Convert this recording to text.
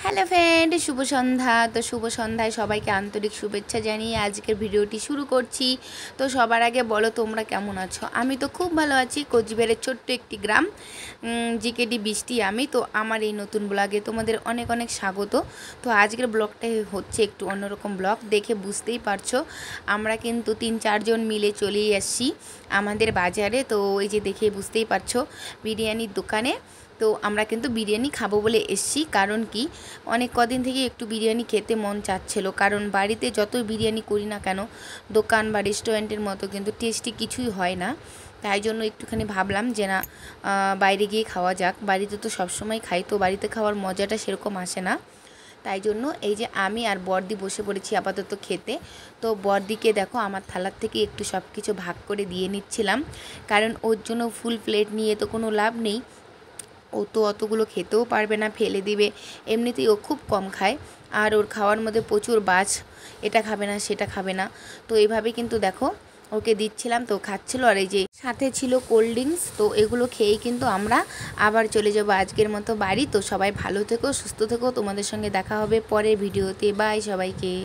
Hello friend, শুভ সন্ধ্যা। তো শুভ সন্ধ্যায় সবাইকে আন্তরিক শুভেচ্ছা জানিয়ে আজকের ভিডিওটি শুরু করছি। তো সবার আগে বলো তোমরা কেমন আছো? আমি তো খুব ভালো আছি। কোচবিহারের ছোট্ট একটি গ্রাম জিকেডি বৃষ্টি আমি। তো আমার এই নতুন ব্লগে তোমাদের অনেক অনেক স্বাগত। তো আজকের ব্লগটাই হচ্ছে একটু অন্যরকম ব্লগ, দেখে বুঝতেই পারছো। আমরা কিন্তু 3-4 জন মিলে চলেই আসছি আমাদের বাজারে। তো এই যে দেখে বুঝতেই পারছো বিরিয়ানির দোকানে। তো আমরা কিন্তু বিরিয়ানি খাবো বলে এসছি, কারণ কি অনেক কদিন থেকে একটু বিরিয়ানি খেতে মন চাচ্ছিল। কারণ বাড়িতে যতই বিরিয়ানি করি না কেন, দোকান বা রেস্টুরেন্টের মতো কিন্তু টেস্টি কিছুই হয় না। তাই জন্য একটুখানি ভাবলাম যে না, বাইরে গিয়ে খাওয়া যাক। বাড়িতে তো সবসময় খাই, তো বাড়িতে খাওয়ার মজাটা সেরকম আসে না। তাই জন্য এই যে আমি আর বড়দি বসে পড়েছি আপাতত খেতে। তো বড়দিকে দেখো আমার থালার থেকে একটু সব কিছু ভাগ করে দিয়ে নিচ্ছিলাম, কারণ ওর জন্য ফুল প্লেট নিয়ে তো কোনো লাভ নেই। ও তো অতগুলো খেতেও পারবে না, ফেলে দিবে। এমনিতেই ও খুব কম খায়, আর ওর খাওয়ার মধ্যে প্রচুর বাছ, এটা খাবে না সেটা খাবে না। তো এইভাবে কিন্তু দেখো ওকে দিচ্ছিলাম, তো খাচ্ছিলো। আর এই যে সাথে ছিল কোল্ড ড্রিঙ্কস। তো এগুলো খেয়েই কিন্তু আমরা আবার চলে যাবো আজকের মতো বাড়ি। তো সবাই ভালো থেকো, সুস্থ থেকো। তোমাদের সঙ্গে দেখা হবে পরের ভিডিওতে। বাই সবাইকে।